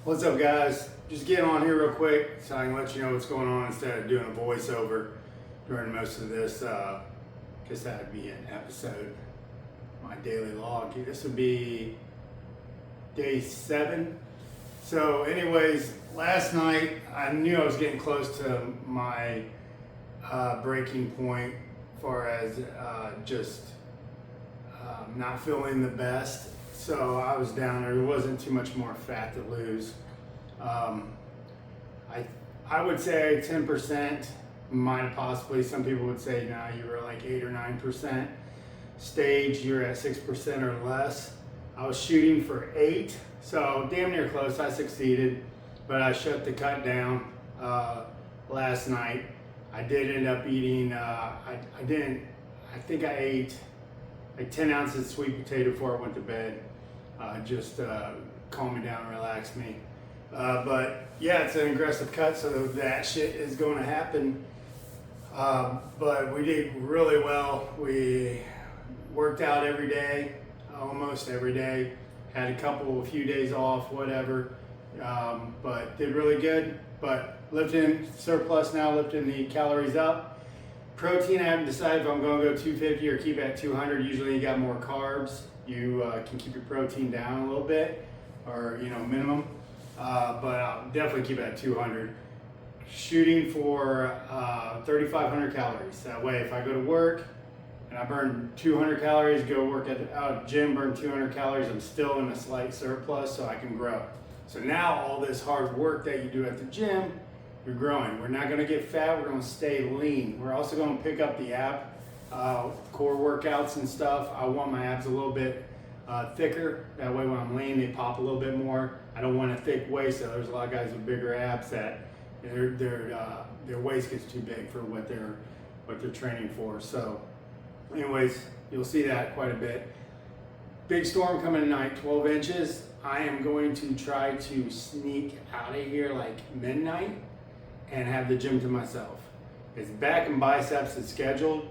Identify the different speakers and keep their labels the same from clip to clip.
Speaker 1: What's up, guys? Just getting on here real quick so I can let you know what's going on instead of doing a voiceover during most of this. Guess that would be an episode, my daily log. This would be day 7. So, anyways, last night I knew I was getting close to my breaking point as far as not feeling the best. So I was down there. There wasn't too much more fat to lose. I would say 10%, might possibly. Some people would say now you were like 8 or 9%. Stage, you're at 6% or less. I was shooting for 8, so damn near close. I succeeded, but I shut the cut down last night. I did end up eating. I think I ate like 10 ounces of sweet potato before I went to bed. Just calm me down, relax me. But yeah, it's an aggressive cut, so that shit is going to happen. But we did really well. We worked out every day, almost every day. Had a few days off, whatever. But did really good. But lifting surplus now, lifting the calories up. Protein, I haven't decided if I'm going to go 250 or keep it at 200. Usually you got more carbs. You can keep your protein down a little bit, or minimum. But I'll definitely keep it at 200. Shooting for 3,500 calories. That way, if I go to work and I burn 200 calories, go work at the gym, burn 200 calories, I'm still in a slight surplus, so I can grow. So now all this hard work that you do at the gym, you're growing. We're not going to get fat. We're going to stay lean. We're also going to pick up the ab core workouts and stuff. I want my abs a little bit thicker. That way when I'm lean, they pop a little bit more. I don't want a thick waist. So there's a lot of guys with bigger abs that their waist gets too big for what they're training for. So anyways, you'll see that quite a bit. Big storm coming tonight, 12 inches. I am going to try to sneak out of here like midnight and have the gym to myself. It's back and biceps is scheduled.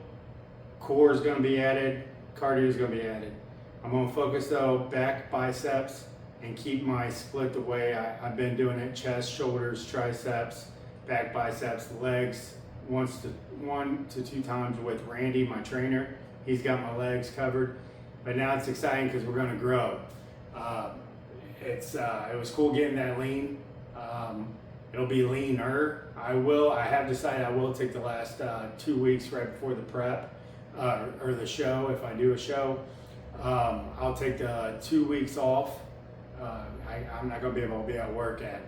Speaker 1: Core is going to be added. Cardio is going to be added. I'm going to focus though back, biceps, and keep my split the way I've been doing it. Chest, shoulders, triceps, back, biceps, legs. 1 to 2 times with Randy, my trainer. He's got my legs covered. But now it's exciting because we're going to grow. It was cool getting that lean. It'll be leaner. I have decided I will take the last 2 weeks right before the prep or the show. If I do a show, I'll take the 2 weeks off. I'm not going to be able to be at work at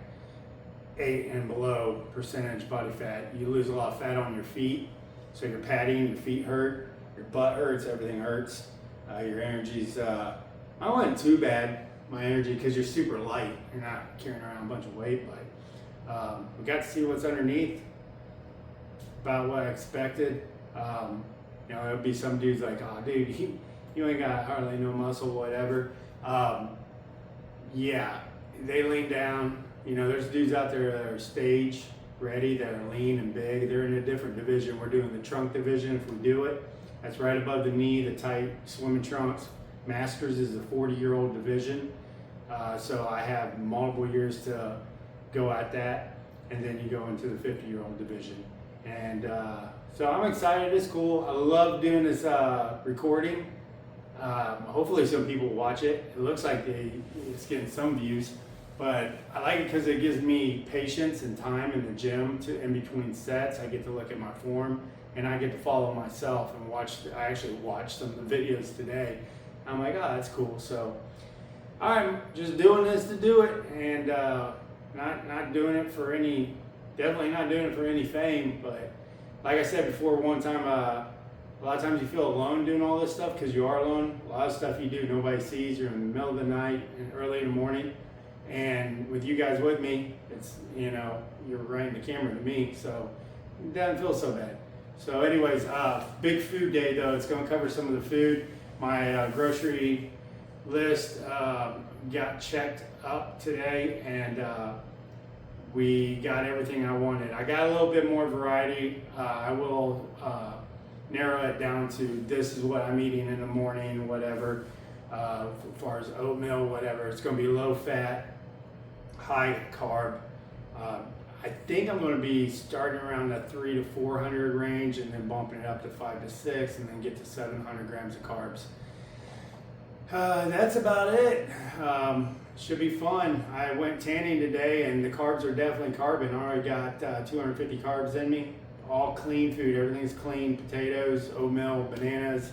Speaker 1: 8 and below percentage body fat. You lose a lot of fat on your feet, so your padding, your feet hurt, your butt hurts, everything hurts. Your energy's not too bad. My energy, because you're super light, you're not carrying around a bunch of weight, but we got to see what's underneath. About what I expected. There'll be some dudes like, oh dude, you ain't got hardly no muscle, whatever. Yeah, they lean down. There's dudes out there that are stage ready, that are lean and big. They're in a different division. We're doing the trunk division if we do it. That's right above the knee, the tight swimming trunks. Masters is a 40-year-old division. So I have multiple years to go at that. And then you go into the 50-year-old division. And so I'm excited. It's cool. I love doing this recording. Hopefully some people watch it. It looks like it's getting some views. But I like it because it gives me patience and time in the gym in between sets. I get to look at my form. And I get to follow myself and I actually watched some of the videos today. I'm like, oh, that's cool. So I'm just doing this to do it, and not doing it for definitely not doing it for any fame. But like I said before, one time, a lot of times you feel alone doing all this stuff because you are alone. A lot of stuff you do, nobody sees. You're in the middle of the night and early in the morning. And with you guys with me, it's, you're right in the camera to me. So it doesn't feel so bad. So anyways, big food day though. It's going to cover some of the food. My grocery list got checked up today, and we got everything I wanted. I got a little bit more variety. I will narrow it down to this is what I'm eating in the morning, whatever. As far as oatmeal, whatever. It's going to be low fat, high carb. I think I'm going to be starting around the 300 to 400 range and then bumping it up to 5 to 6 and then get to 700 grams of carbs. That's about it. Should be fun. I went tanning today and the carbs are definitely carbon. I already got 250 carbs in me. All clean food. Everything's clean. Potatoes, oatmeal, bananas,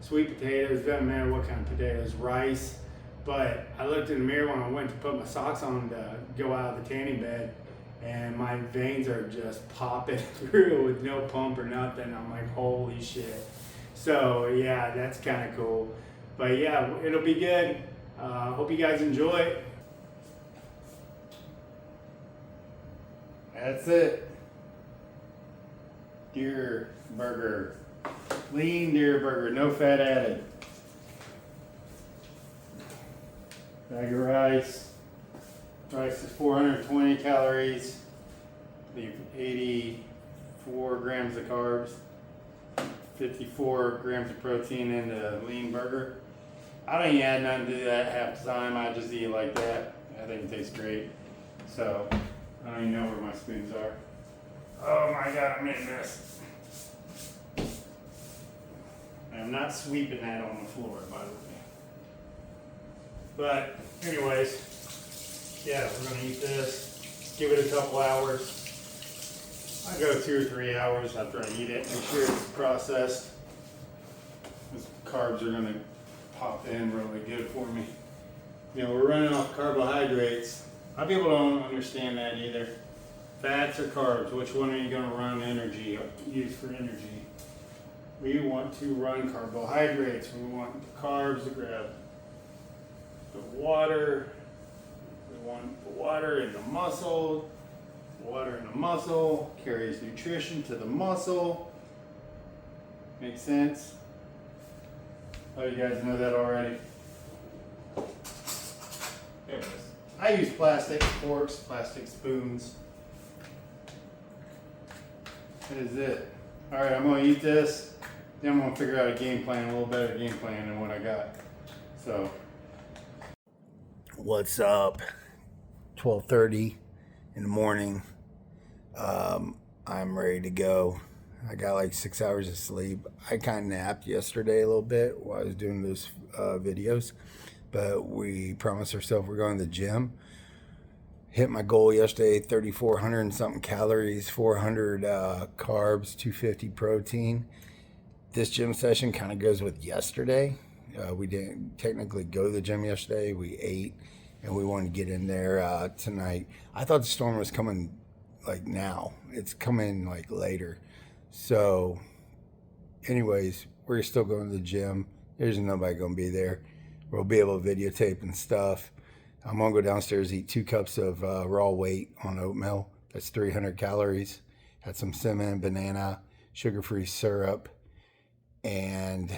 Speaker 1: sweet potatoes. Doesn't matter what kind of potatoes. Rice. But I looked in the mirror when I went to put my socks on to go out of the tanning bed, and my veins are just popping through with no pump or nothing. I'm like, holy shit. So yeah, that's kind of cool. But yeah, it'll be good. Hope you guys enjoy it. That's it. Deer burger. Lean deer burger, no fat added. Bag of rice. Rice is 420 calories. Leave 84 grams of carbs. 54 grams of protein in the lean burger. I don't even add nothing to that half the time. I just eat it like that. I think it tastes great. So, I don't even know where my spoons are. Oh my God, I'm in this. I'm not sweeping that on the floor, by the way. But, anyways, yeah, we're gonna eat this. Give it a couple hours. I go 2 or 3 hours after I eat it. Make sure it's processed. Those carbs are gonna pop in really good for me. You know, we're running off carbohydrates. A lot of people don't understand that either. Fats or carbs, which one are you gonna run energy, use for energy? We want to run carbohydrates. We want the carbs to grab the water. We want the water in the muscle. Water in the muscle carries nutrition to the muscle. Make sense? Oh, you guys know that already? There it is. I use plastic forks, plastic spoons. That is it. All right, I'm gonna eat this. Then I'm gonna figure out a game plan, a little better game plan than what I got. So, what's up? 12:30 in the morning. I'm ready to go. I got like 6 hours of sleep. I kind of napped yesterday a little bit while I was doing those videos, but we promised ourselves we're going to the gym. Hit my goal yesterday, 3,400 and something calories, 400 carbs, 250 protein. This gym session kind of goes with yesterday. We didn't technically go to the gym yesterday. We ate and we wanted to get in there tonight. I thought the storm was coming like now. It's coming like later. So anyways, we're still going to the gym. There's nobody going to be there. We'll be able to videotape and stuff. I'm going to go downstairs, eat 2 cups of raw weight on oatmeal. That's 300 calories. Had some cinnamon, banana, sugar-free syrup, and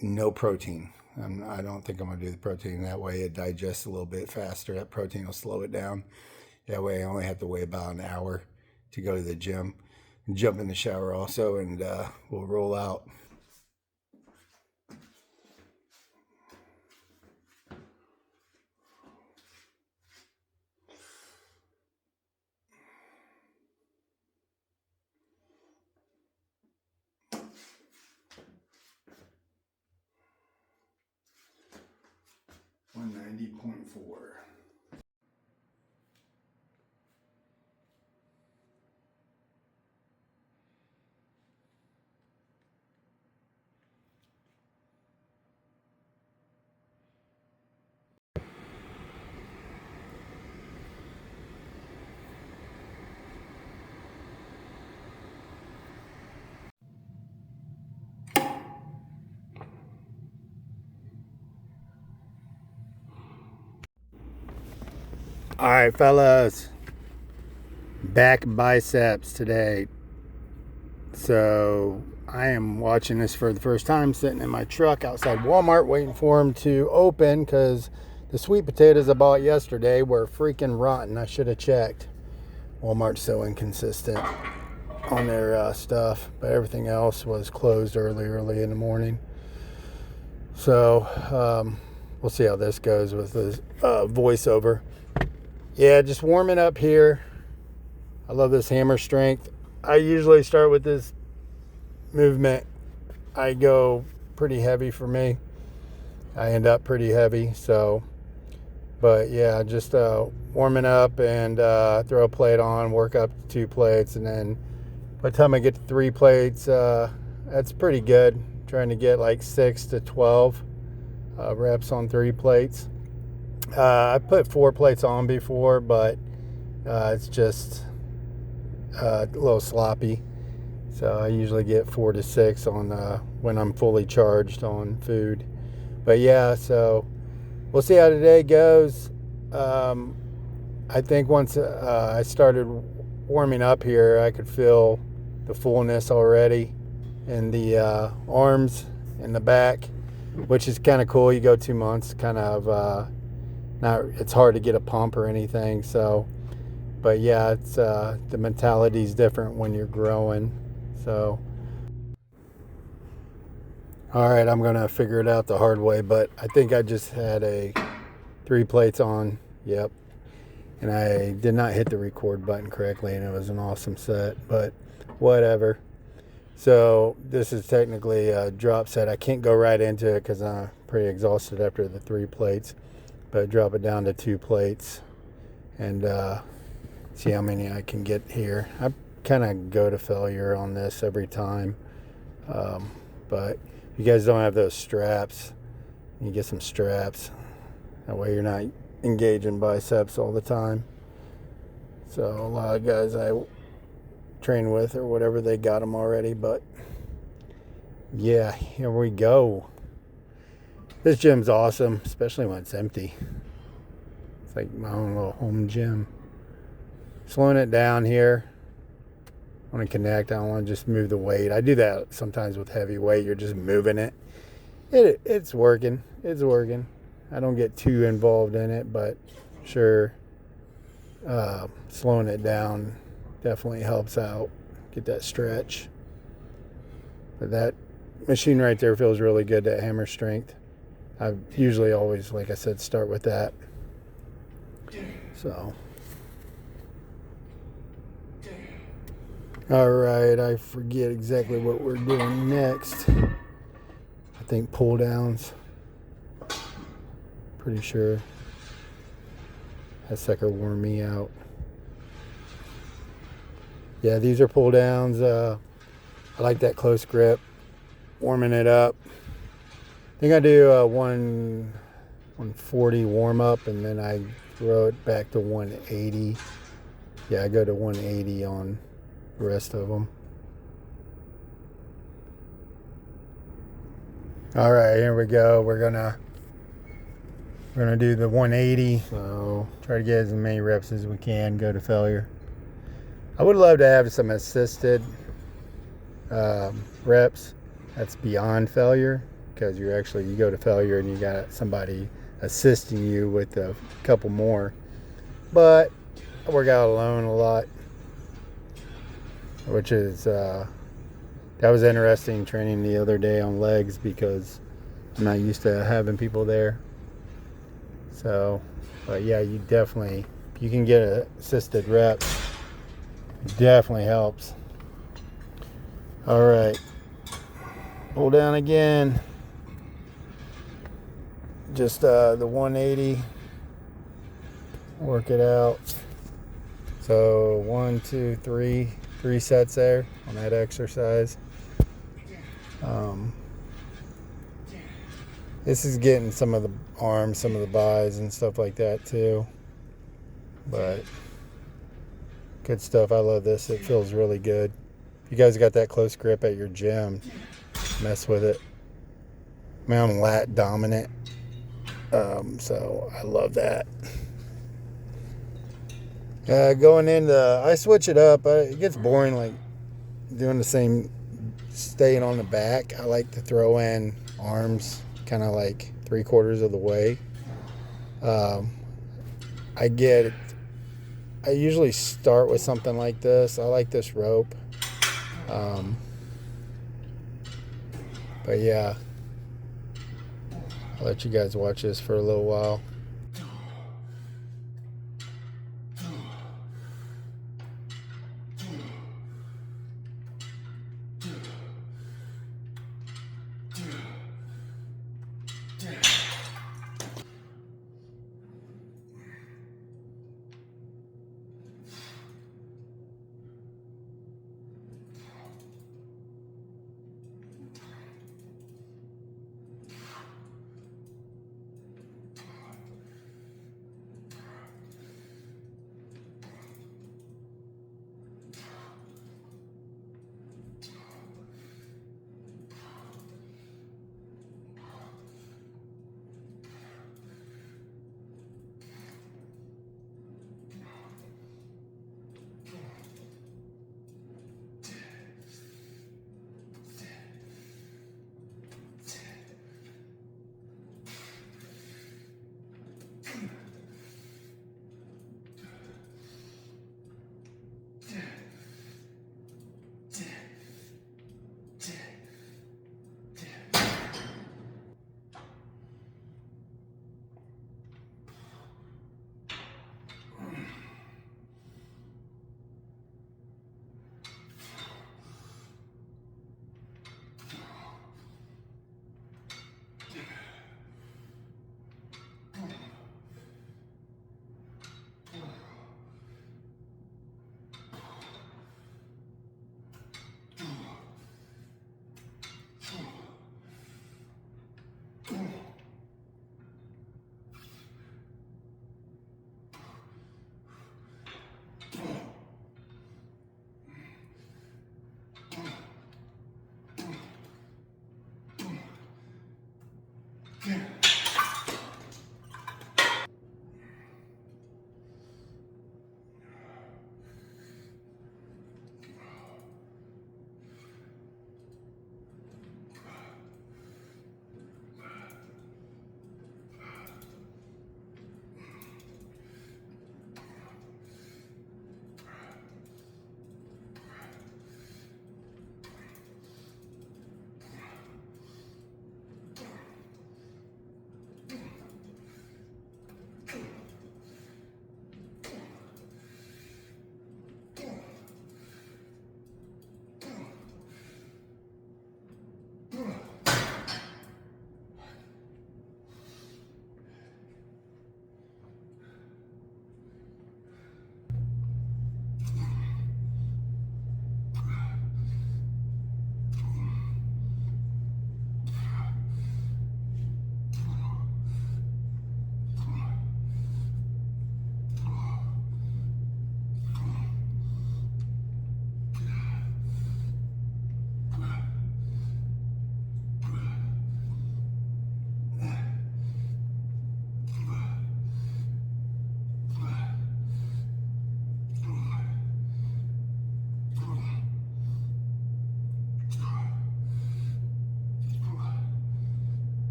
Speaker 1: no protein. I don't think I'm going to do the protein. That way it digests a little bit faster. That protein will slow it down. That way I only have to wait about an hour to go to the gym. Jump in the shower also, and we'll roll out. .4. All right, fellas, back biceps today. So I am watching this for the first time, sitting in my truck outside Walmart waiting for them to open because the sweet potatoes I bought yesterday were freaking rotten. I should have checked. Walmart's so inconsistent on their stuff, but everything else was closed early in the morning. So we'll see how this goes with the voiceover. yeah, just warming up here. I love this hammer strength. I usually start with this movement. I go pretty heavy for me. I end up pretty heavy. So, but yeah, just warming up and throw a plate on, work up to 2 plates, and then by the time I get to 3 plates, that's pretty good. Trying to get like 6 to 12 reps on 3 plates. I put 4 plates on before, but it's just a little sloppy. So I usually get 4 to 6 on when I'm fully charged on food. But yeah, so we'll see how today goes. I think once I started warming up here, I could feel the fullness already in the arms and the back, which is kind of cool. You go 2 months, kind of not. It's hard to get a pump or anything. So, but yeah, it's the mentality is different when you're growing. So, all right, I'm gonna figure it out the hard way. But I think I just had 3 plates on. Yep. And I did not hit the record button correctly, and it was an awesome set, but whatever. So this is technically a drop set. I can't go right into it because I'm pretty exhausted after the 3 plates, but drop it down to 2 plates and see how many I can get here. I kind of go to failure on this every time, but if you guys don't have those straps, you get some straps. That way you're not engaging biceps all the time. So a lot of guys I train with or whatever, they got them already. But yeah, here we go. This gym's awesome, especially when it's empty. It's like my own little home gym. Slowing it down here. I want to connect. I don't want to just move the weight. I do that sometimes with heavy weight. You're just moving it. It's working. It's working. I don't get too involved in it, but sure, slowing it down definitely helps out. Get that stretch. But that machine right there feels really good, that hammer strength. I usually always, like I said, start with that. So. All right, I forget exactly what we're doing next. I think pull downs. Pretty sure. That sucker wore me out. Yeah, these are pull downs. I like that close grip. Warming it up. I think I do 140 warm up, and then I throw it back to 180. Yeah, I go to 180 on the rest of them. All right, here we go. We're gonna do the 180. So try to get as many reps as we can. Go to failure. I would love to have some assisted reps. That's beyond failure, because you go to failure and you got somebody assisting you with a couple more. But I work out alone a lot, which is that was interesting training the other day on legs, because I'm not used to having people there. So, but yeah, you can get assisted reps. It definitely helps. All right, pull down again. Just the 180. Work it out. So 1, 2, 3 sets there on that exercise. This is getting some of the arms, some of the buys and stuff like that too. But good stuff. I love this. It feels really good. If you guys got that close grip at your gym, mess with it. I mean, I'm lat dominant, so I love that. Going into, I switch it up. It gets boring, like doing the same, staying on the back. I like to throw in arms, kind of like 3/4 of the way. I usually start with something like this. I like this rope. But yeah, I'll let you guys watch this for a little while.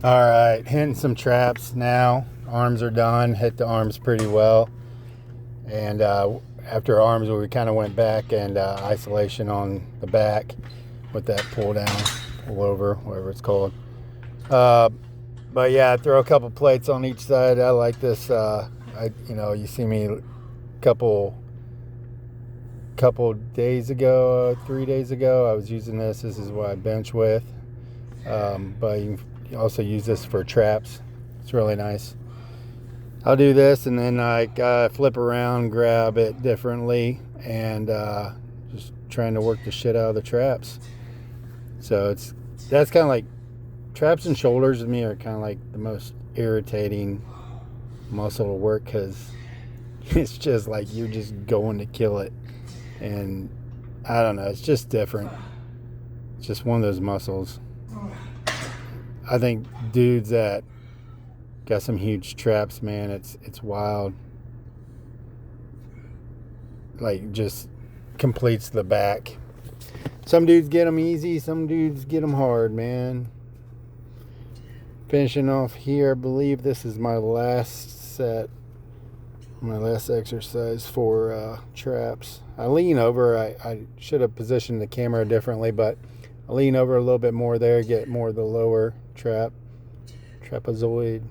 Speaker 1: All right, hitting some traps now. Arms are done. Hit the arms pretty well. And after arms, we kind of went back and isolation on the back with that pull down, pull over, whatever it's called. But yeah, I throw a couple plates on each side. I like this. You see me couple days ago, 3 days ago, I was using this. This is what I bench with. But you can also use this for traps. It's really nice. I'll do this and then I flip around, grab it differently, and just trying to work the shit out of the traps. So that's kind of like traps and shoulders to me are kind of like the most irritating muscle to work, because it's just like you're just going to kill it. And I don't know, it's just different. It's just one of those muscles. I think dudes that got some huge traps, man, it's wild. Like, just completes the back. Some dudes get them easy, some dudes get them hard, man. Finishing off here, I believe this is my last set, my last exercise for traps. I lean over. I should have positioned the camera differently, but I lean over a little bit more there, get more of the lower trapezoid.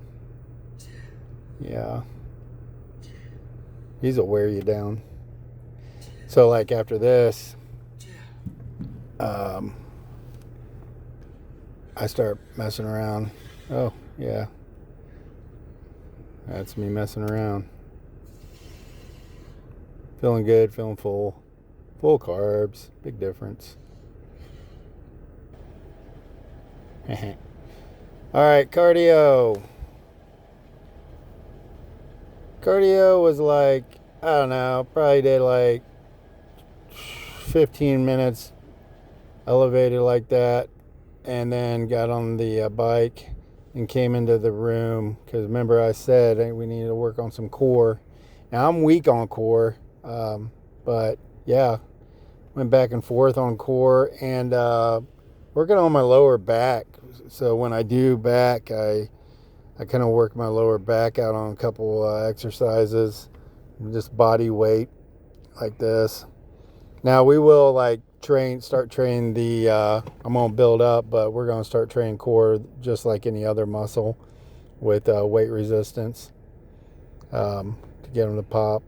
Speaker 1: Yeah. These will wear you down. So like after this, I start messing around. Oh, yeah. That's me messing around. Feeling good, feeling full. Full carbs. Big difference. Alright, cardio. Cardio was like, I don't know, probably did like 15 minutes elevated like that, and then got on the bike and came into the room, because remember I said, hey, we needed to work on some core. Now I'm weak on core, but yeah, went back and forth on core and working on my lower back. So when I do back, I kind of work my lower back out on a couple exercises, just body weight like this. Now we will like start training the, I'm going to build up, but we're going to start training core just like any other muscle with weight resistance to get them to pop.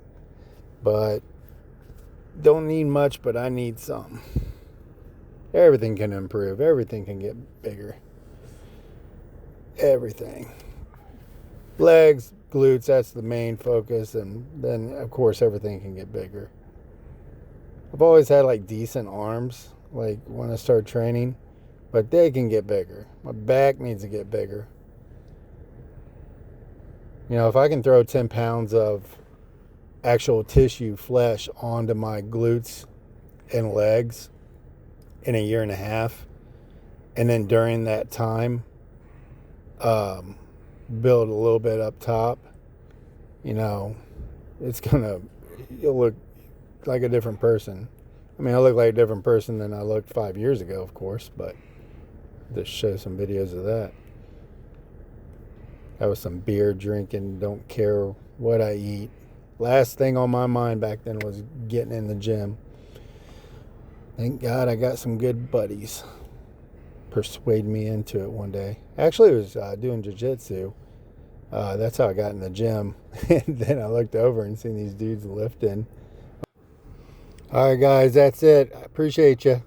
Speaker 1: But don't need much, but I need some. Everything can improve. Everything can get bigger. Everything. Legs, glutes, that's the main focus. And then, of course, everything can get bigger. I've always had like decent arms, like when I start training, but they can get bigger. My back needs to get bigger. You know, if I can throw 10 pounds of actual tissue, flesh onto my glutes and legs in a year and a half, and then during that time, build a little bit up top, you know, you'll look like a different person. I mean, I look like a different person than I looked 5 years ago, of course, but just show some videos of that. That was some beer drinking, don't care what I eat. Last thing on my mind back then was getting in the gym. Thank God I got some good buddies. Persuade me into it one day. Actually, it was doing jiu-jitsu. That's how I got in the gym. And then I looked over and seen these dudes lifting. All right, guys, that's it. I appreciate you.